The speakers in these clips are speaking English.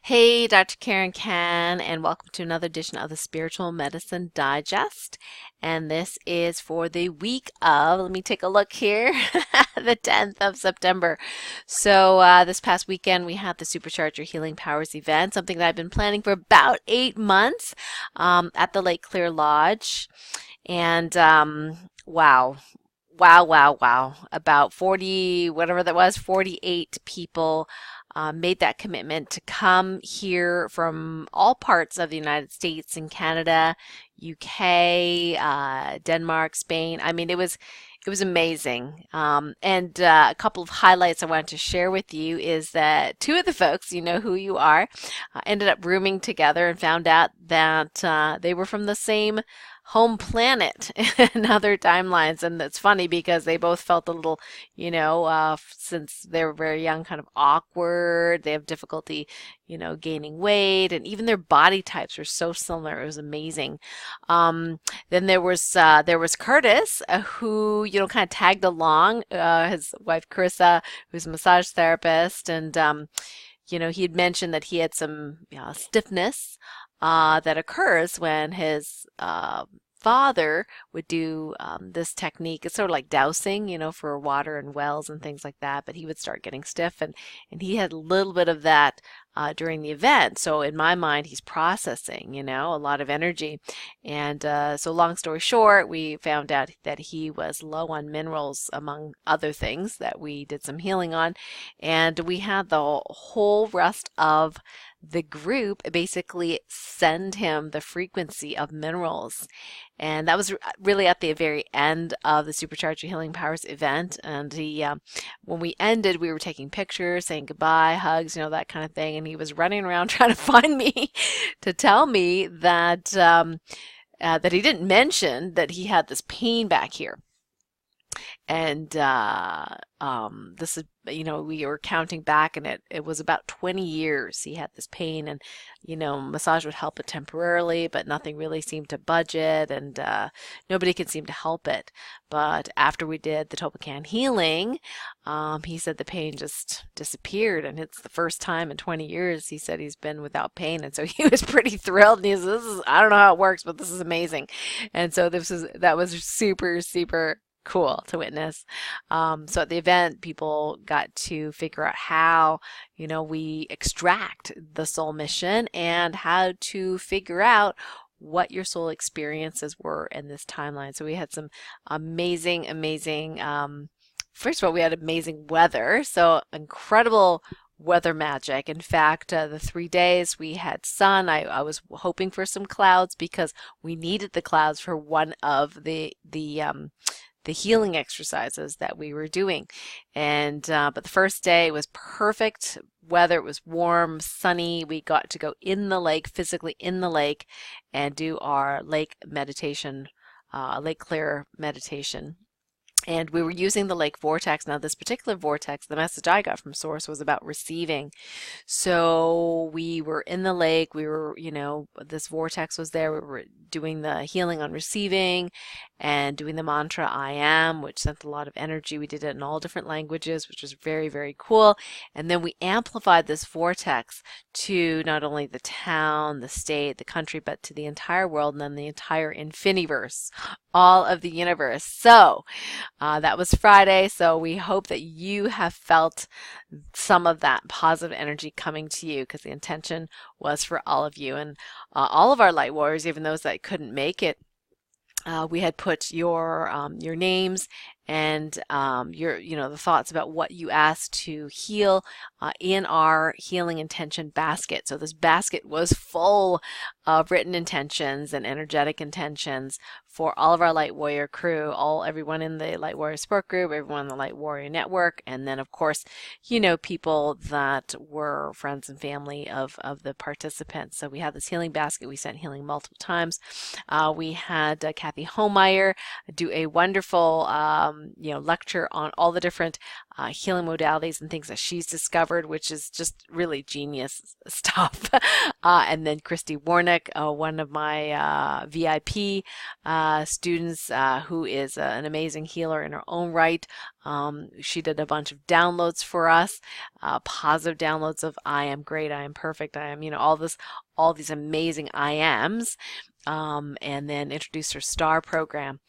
Hey, Dr. Karen Can, and welcome to another edition of the Spiritual Medicine Digest. And this is for the week of, let me take a look here, the 10th of September. So, this past weekend we had the Supercharge Your Healing Powers event, something that I've been planning for about 8 months at the Lake Clear Lodge. And wow. Wow, wow, wow. About 40, whatever that was, 48 people made that commitment to come here from all parts of the United States and Canada, UK, Denmark, Spain. I mean, it was amazing. And a couple of highlights I wanted to share with you is that two of the folks, you know who you are, ended up rooming together and found out that they were from the same home planet in other timelines. And it's funny because they both felt a little, since they were very young, kind of awkward. They have difficulty, gaining weight, and even their body types were so similar. It was amazing. Then there was Curtis, who kind of tagged along. His wife Carissa, who's a massage therapist, and he had mentioned that he had some stiffness that occurs when his father would do this technique. It's sort of like dowsing, for water and wells and things like that. But he would start getting stiff, and he had a little bit of that during the event. So in my mind, he's processing, a lot of energy. And so long story short, we found out that he was low on minerals, among other things that we did some healing on. And we had the whole rest of the group basically send him the frequency of minerals. And that was really at the very end of the Supercharge Your Healing Powers event. And when we ended, we were taking pictures, saying goodbye, hugs, that kind of thing. And he was running around trying to find me to tell me that that he didn't mention that he had this pain back here. And this is, we were counting back, and it was about 20 years he had this pain. And massage would help it temporarily, but nothing really seemed to budge it, and nobody could seem to help it. But after we did the Topican healing, he said the pain just disappeared, and it's the first time in 20 years he said he's been without pain. And so he was pretty thrilled, and he said, I don't know how it works, but this is amazing. And so that was super, super cool to witness. So at the event, people got to figure out how, we extract the soul mission, and how to figure out what your soul experiences were in this timeline. So we had some amazing, amazing, first of all, we had amazing weather. So incredible weather magic. In fact, the 3 days we had sun. I was hoping for some clouds because we needed the clouds for one of the healing exercises that we were doing. And but the first day was perfect weather. It was warm, sunny. We got to go in the lake, physically in the lake, and do our lake meditation, Lake Clear meditation. And we were using the lake vortex. Now, this particular vortex, the message I got from Source was about receiving. So we were in the lake. We were, this vortex was there. We were doing the healing on receiving and doing the mantra I am, which sent a lot of energy. We did it in all different languages, which was very, very cool. And then we amplified this vortex to not only the town, the state, the country, but to the entire world, and then the entire infiniverse, all of the universe. So that was Friday. So we hope that you have felt some of that positive energy coming to you, because the intention was for all of you. And all of our light warriors, even those that couldn't make it, we had put your names and your the thoughts about what you asked to heal in our healing intention basket. So this basket was full of written intentions and energetic intentions for all of our Light Warrior crew, everyone in the Light Warrior support group, everyone in the Light Warrior network, and then of course, people that were friends and family of the participants. So we had this healing basket. We sent healing multiple times. We had Kathy Homeyer do a wonderful lecture on all the different healing modalities and things that she's discovered, which is just really genius stuff. And then Christy Warnick, one of my VIP students, who is an amazing healer in her own right. She did a bunch of downloads for us, positive downloads of I am great, I am perfect, I am, all these amazing I ams, and then introduced her STAR program.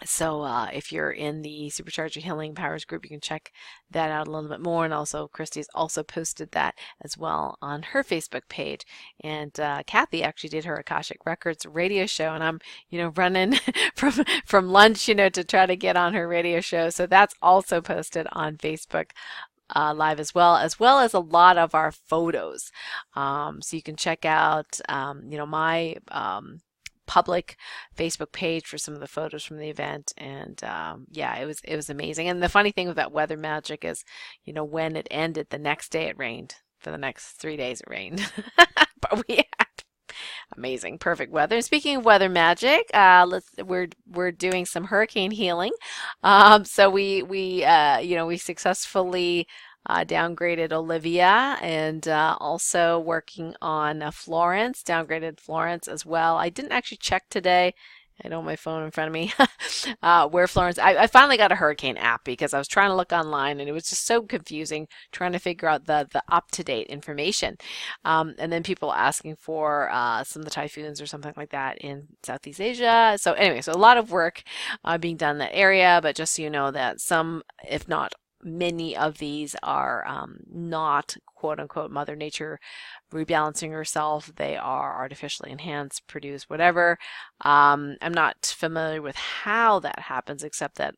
So if you're in the Supercharge Your Healing Powers group, you can check that out a little bit more. And also, Christy's also posted that as well on her Facebook page. And Kathy actually did her Akashic Records radio show, and I'm, running from lunch, to try to get on her radio show. So that's also posted on Facebook live as well as a lot of our photos. So you can check out, my public Facebook page for some of the photos from the event, and yeah, it was amazing. And the funny thing with that weather magic is, when it ended, the next day it rained. For the next 3 days it rained, but we had amazing, perfect weather. And speaking of weather magic, we're doing some hurricane healing. So we successfully downgraded Olivia, and also working on Florence, downgraded Florence as well. I didn't actually check today. I don't have my phone in front of me. Where Florence, I finally got a hurricane app because I was trying to look online and it was just so confusing trying to figure out the up-to-date information. And then people asking for some of the typhoons or something like that in Southeast Asia. So anyway, so a lot of work being done in that area, but just so you know that some, if not many of these are not quote unquote Mother Nature rebalancing herself. They are artificially enhanced, produced, whatever. I'm not familiar with how that happens, except that,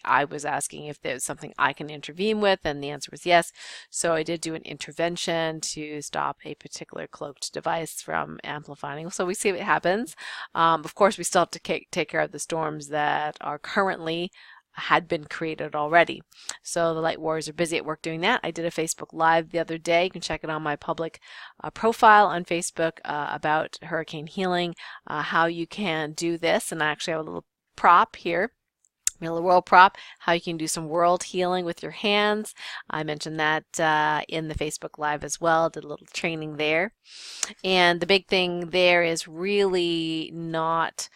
I was asking if there's something I can intervene with, and the answer was yes. So I did do an intervention to stop a particular cloaked device from amplifying. So we see what happens. Of course, we still have to take care of the storms that are currently had been created already. So the Light Warriors are busy at work doing that. I did a Facebook Live the other day. You can check it on my public profile on Facebook about hurricane healing, how you can do this. And I actually have a little prop here. A little world prop, how you can do some world healing with your hands. I mentioned that in the Facebook Live as well, did a little training there. And the big thing there is really not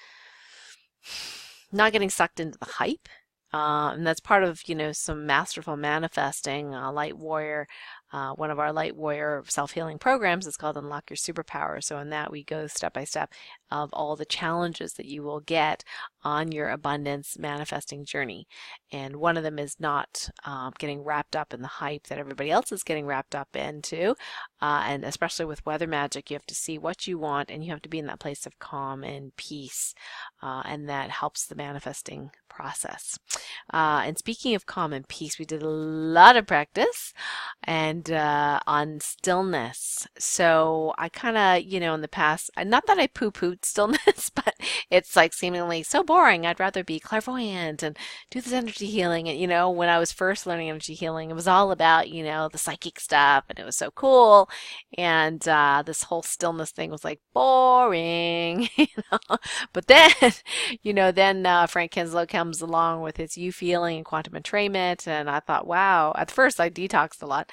getting sucked into the hype. And that's part of, some masterful manifesting. Light Warrior, one of our Light Warrior self-healing programs is called Unlock Your Superpower. So in that, we go step by step of all the challenges that you will get on your abundance manifesting journey. And one of them is not getting wrapped up in the hype that everybody else is getting wrapped up into. And especially with weather magic, you have to see what you want, and you have to be in that place of calm and peace. And that helps the manifesting process. And speaking of calm and peace, we did a lot of practice and on stillness. So I kind of, in the past, not that I poo-pooed stillness, but it's like seemingly so boring. I'd rather be clairvoyant and do this energy healing. And, when I was first learning energy healing, it was all about, the psychic stuff, and it was so cool. And this whole stillness thing was like boring, But then, Frank Kinslow comes along with his you feeling and quantum entrainment, and I thought, wow. At first, I detoxed a lot.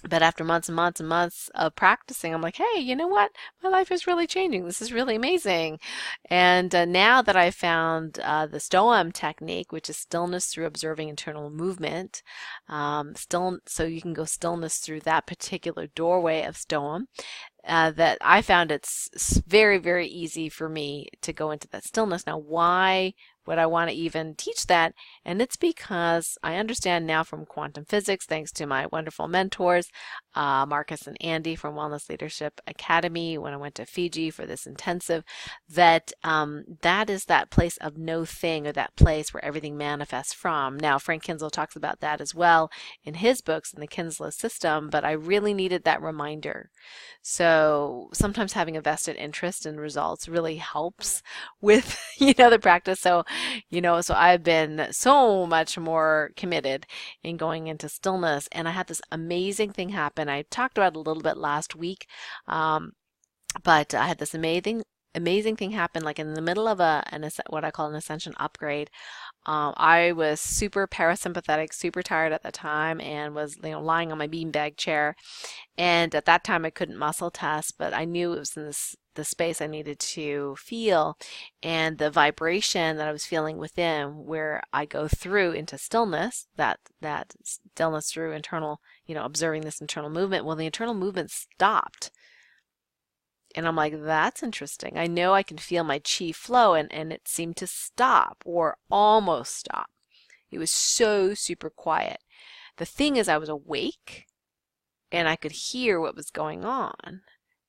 But after months and months and months of practicing, I'm like, hey, you know what? My life is really changing. This is really amazing. And now that I found the STOIM technique, which is stillness through observing internal movement, so you can go stillness through that particular doorway of STOIM, that I found it's very, very easy for me to go into that stillness. Now, why would I want to even teach that? And it's because I understand now from quantum physics, thanks to my wonderful mentors, Marcus and Andy from Wellness Leadership Academy, when I went to Fiji for this intensive, that that is that place of no thing, or that place where everything manifests from. Now, Frank Kinslow talks about that as well in his books in the Kinslow system, but I really needed that reminder. So sometimes having a vested interest in results really helps with, the practice. So I've been so much more committed in going into stillness. And I had this amazing thing happen. I talked about it a little bit last week, but I had this amazing thing happened, like in the middle of what I call an ascension upgrade. I was super parasympathetic, super tired at the time, and was lying on my beanbag chair. And at that time, I couldn't muscle test, but I knew it was in the space I needed to feel, and the vibration that I was feeling within, where I go through into stillness, that stillness through internal, observing this internal movement. Well, the internal movement stopped. And I'm like, that's interesting. I know I can feel my chi flow, and it seemed to stop or almost stop. It was so super quiet. The thing is, I was awake and I could hear what was going on,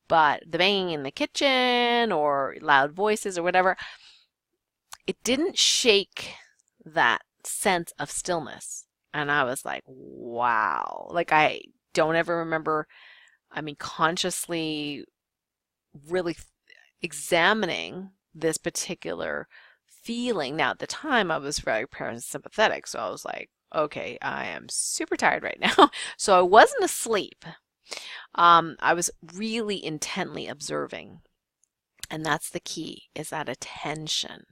but the banging in the kitchen or loud voices or whatever, it didn't shake that sense of stillness. And I was like, wow. Like, I don't ever remember, consciously really examining this particular feeling. Now, at the time, I was very parasympathetic, so I was like, okay, I am super tired right now. So I wasn't asleep. I was really intently observing, and that's the key, is that attention.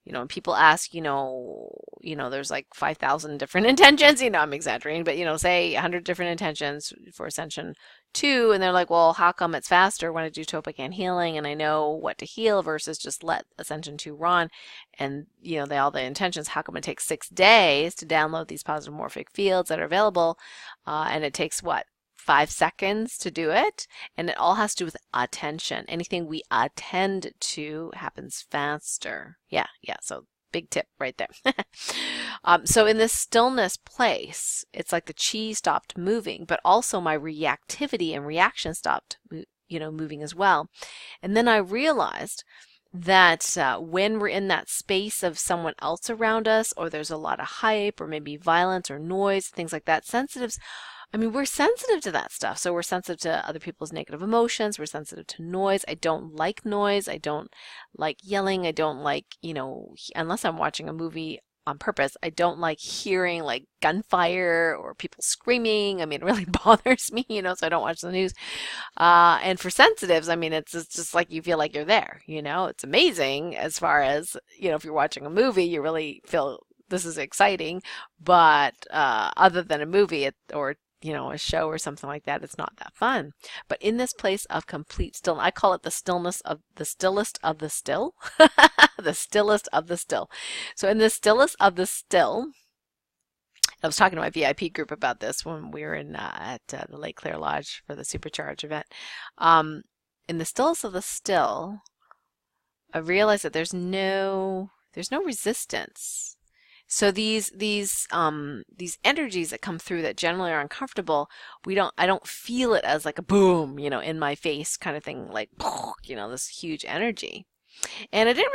When people ask, there's like 5,000 different intentions, I'm exaggerating, but, say 100 different intentions for Ascension 2, and they're like, well, how come it's faster when I do Topican healing and I know what to heal versus just let Ascension 2 run? And, all the intentions, how come it takes 6 days to download these positive morphic fields that are available, and it takes, 5 seconds to do it? And it all has to do with attention. Anything we attend to happens faster. Yeah. So big tip right there. So in this stillness place, it's like the chi stopped moving, but also my reactivity and reaction stopped, moving as well. And then I realized that when we're in that space of someone else around us, or there's a lot of hype or maybe violence or noise, things like that, sensitives, we're sensitive to that stuff. So we're sensitive to other people's negative emotions. We're sensitive to noise. I don't like noise. I don't like yelling. I don't like, unless I'm watching a movie on purpose, I don't like hearing like gunfire or people screaming. It really bothers me, so I don't watch the news. And for sensitives, it's just like you feel like you're there, It's amazing as far as, if you're watching a movie, you really feel this is exciting. But other than a movie or a show or something like that, it's not that fun. But in this place of complete stillness, I call it the stillness of the stillest of the still, the stillest of the still. So in the stillest of the still, I was talking to my VIP group about this when we were at the Lake Claire Lodge for the Supercharge event. In the stillest of the still, I realized that there's no resistance. So these energies that come through that generally are uncomfortable, I don't feel it as like a boom, in my face kind of thing, like, this huge energy. And I didn't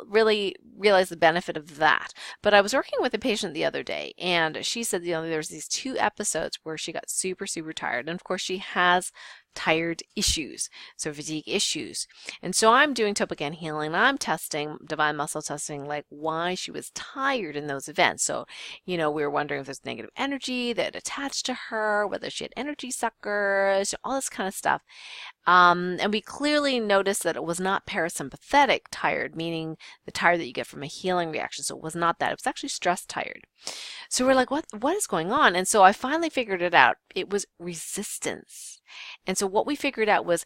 really realize the benefit of that. But I was working with a patient the other day, and she said, there was these 2 episodes where she got super, super tired. And of course, she has tired issues, so fatigue issues. And so I'm doing Topican healing. I'm testing, divine muscle testing, like why she was tired in those events. So, we were wondering if there's negative energy that attached to her, whether she had energy suckers, all this kind of stuff. And we clearly noticed that it was not parasympathetic tired, meaning the tired that you get from a healing reaction. So it was not that. It was actually stress tired. So we're like, what is going on? And so I finally figured it out. It was resistance. And so what we figured out was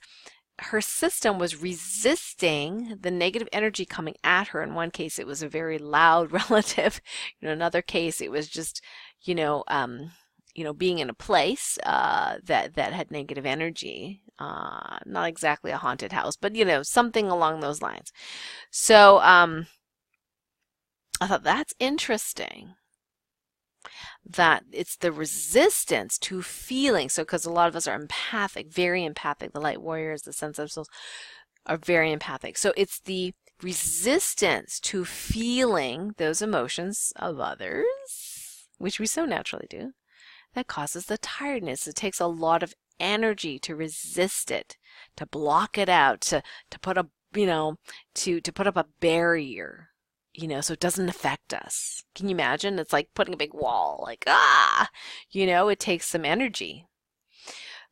her system was resisting the negative energy coming at her. In one case, it was a very loud relative. In another case, it was just, being in a place that had negative energy. Not exactly a haunted house, but something along those lines. So I thought that's interesting, that it's the resistance to feeling. So because a lot of us are empathic, very empathic, the light warriors, the sensitive souls are very empathic. So it's the resistance to feeling those emotions of others, which we so naturally do, that causes the tiredness. It takes a lot of energy to resist it, to block it out, to put a to put up a barrier, so it doesn't affect us. Can you imagine? It's like putting a big wall, like it takes some energy.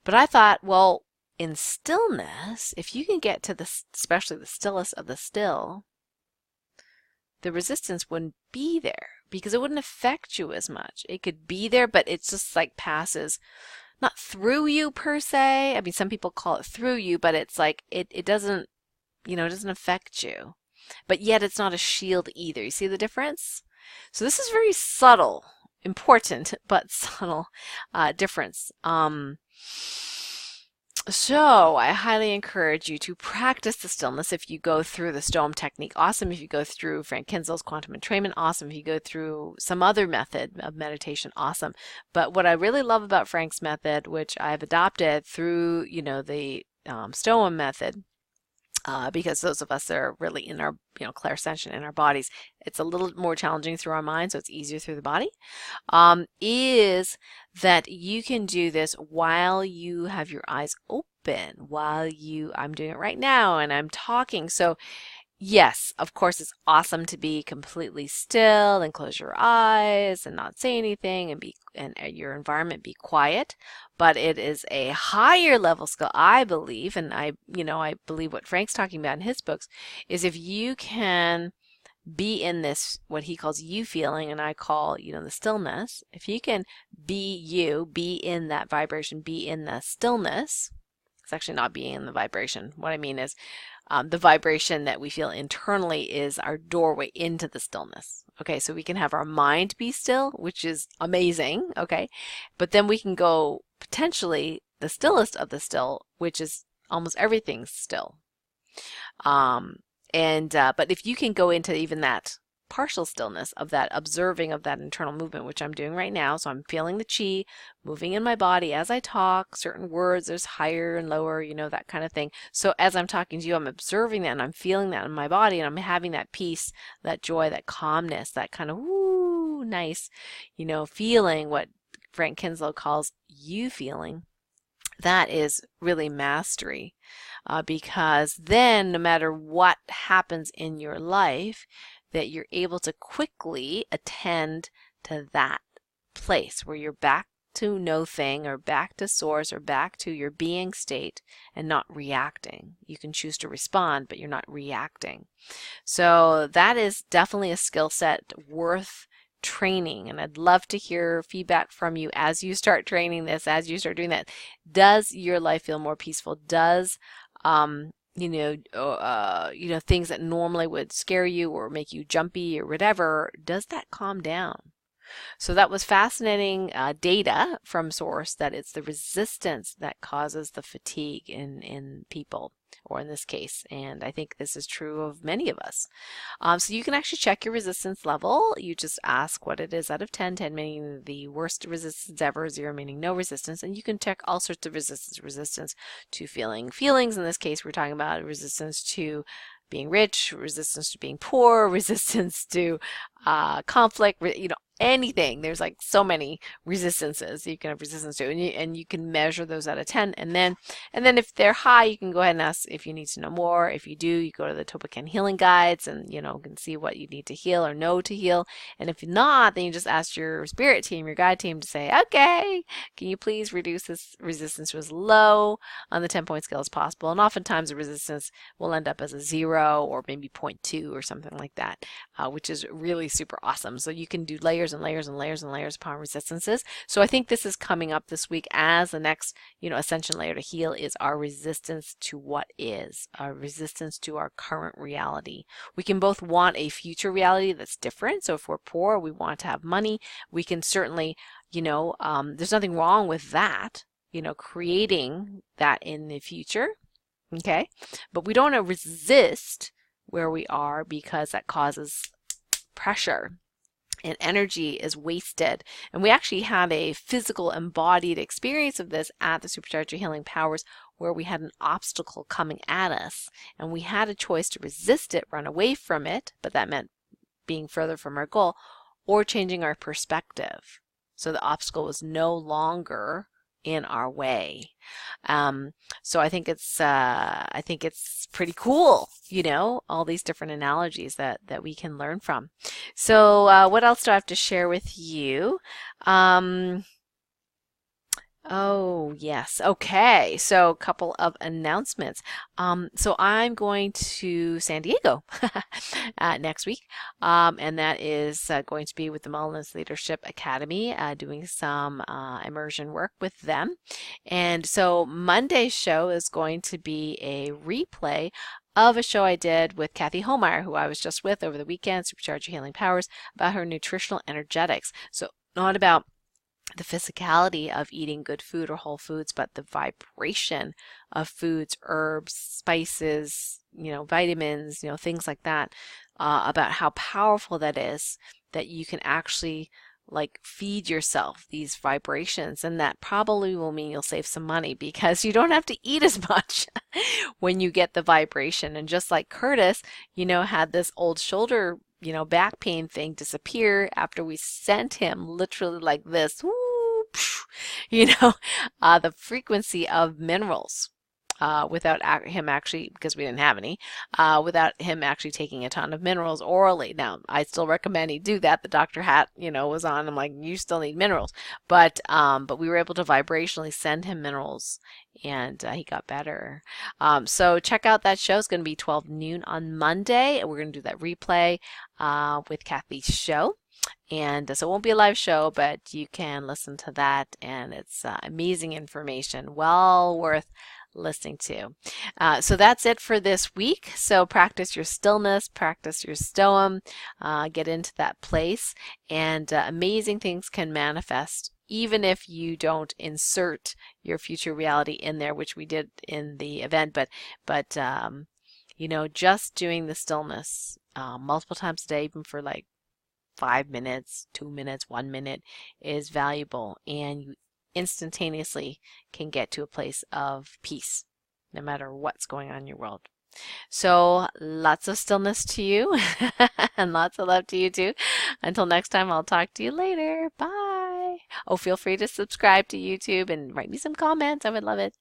But I thought, well, in stillness, if you can get to the, especially the stillest of the still, the resistance wouldn't be there because it wouldn't affect you as much. It could be there, but it's just like passes not through you per se. I mean, some people call it through you, but it's like it doesn't, it doesn't affect you. But yet it's not a shield either. You see the difference? So this is very subtle, important, but subtle difference. So I highly encourage you to practice the stillness if you go through the STOIM technique. Awesome if you go through Frank Kinzel's quantum entrainment. Awesome if you go through some other method of meditation. Awesome. But what I really love about Frank's method, which I've adopted through, the STOIM method, because those of us that are really in our, clairsentient in our bodies, it's a little more challenging through our mind, so it's easier through the body, is that you can do this while you have your eyes open, I'm doing it right now and I'm talking. So yes, of course, it's awesome to be completely still and close your eyes and not say anything and your environment be quiet. But it is a higher level skill, I believe, and I believe what Frank's talking about in his books is if you can be in this, what he calls you feeling, and I call, the stillness. If you can be you, be in that vibration, be in the stillness. It's actually not being in the vibration. What I mean is, the vibration that we feel internally is our doorway into the stillness. Okay, so we can have our mind be still, which is amazing. Okay, but then we can go potentially the stillest of the still, which is almost everything's still. But if you can go into even that partial stillness of that observing of that internal movement, which I'm doing right now. So I'm feeling the chi moving in my body as I talk, certain words, there's higher and lower, that kind of thing. So as I'm talking to you, I'm observing that and I'm feeling that in my body and I'm having that peace, that joy, that calmness, that kind of woo, nice, feeling, what Frank Kinslow calls you feeling. That is really mastery. Because then no matter what happens in your life, that you're able to quickly attend to that place where you're back to no thing or back to source or back to your being state and not reacting. You can choose to respond, but you're not reacting. So that is definitely a skill set worth training, and I'd love to hear feedback from you as you start training this, as you start doing that. Does your life feel more peaceful? Does things that normally would scare you or make you jumpy or whatever, does that calm down? So that was fascinating data from source that it's the resistance that causes the fatigue in people, or in this case, and I think this is true of many of us. So you can actually check your resistance level. You just ask what it is out of 10, 10 meaning the worst resistance ever, 0 meaning no resistance, and you can check all sorts of resistance to feeling feelings. In this case, we're talking about resistance to being rich, resistance to being poor, resistance to conflict, anything. There's like so many resistances you can have resistance to, and you can measure those out of 10. And then if they're high, you can go ahead and ask if you need to know more. If you do, you go to the Topican healing guides and can see what you need to heal or know to heal. And if not, then you just ask your spirit team, your guide team, to say, okay, can you please reduce this resistance to as low on the 10-point scale as possible? And oftentimes the resistance will end up as a 0 or maybe 0.2 or something like that, which is really super awesome. So you can do layers and layers and layers and layers upon resistances. So I think this is coming up this week as the next, ascension layer to heal is our resistance to what is, our resistance to our current reality. We can both want a future reality that's different. So if we're poor, we want to have money. We can certainly, there's nothing wrong with that, creating that in the future. Okay. But we don't want to resist where we are because that causes pressure and energy is wasted. And we actually had a physical embodied experience of this at the Supercharger Healing Powers, where we had an obstacle coming at us and we had a choice to resist it, run away from it, but that meant being further from our goal, or changing our perspective. So the obstacle was no longer in our way. So I think it's pretty cool, all these different analogies that we can learn from. So what else do I have to share with you? Oh, yes. Okay. So, a couple of announcements. So I'm going to San Diego next week, and that is going to be with the Wellness Leadership Academy, doing some immersion work with them. And so Monday's show is going to be a replay of a show I did with Kathy Homeyer, who I was just with over the weekend, Supercharge Your Healing Powers, about her nutritional energetics. So not about the physicality of eating good food or whole foods, but the vibration of foods, herbs, spices, vitamins, things like that, about how powerful that is, that you can actually like feed yourself these vibrations, and that probably will mean you'll save some money because you don't have to eat as much when you get the vibration. And just like Curtis, had this old shoulder back pain thing disappear after we sent him literally like this, whoo, the frequency of minerals. Without him actually, because we didn't have any, without him actually taking a ton of minerals orally. Now, I still recommend he do that. The doctor hat, was on. I'm like, you still need minerals, but we were able to vibrationally send him minerals, and he got better. So check out that show. It's going to be 12 noon on Monday. We're going to do that replay with Kathy's show. And so it won't be a live show, but you can listen to that, and it's amazing information, well worth listening to. So that's it for this week. So practice your stillness, practice your STOIM, get into that place, and amazing things can manifest even if you don't insert your future reality in there, which we did in the event. But just doing the stillness multiple times a day, even for like 5 minutes, 2 minutes, 1 minute, is valuable, and you instantaneously can get to a place of peace no matter what's going on in your world. So lots of stillness to you and lots of love to you too. Until next time, I'll talk to you later. Bye. Oh, feel free to subscribe to YouTube and write me some comments. I would love it.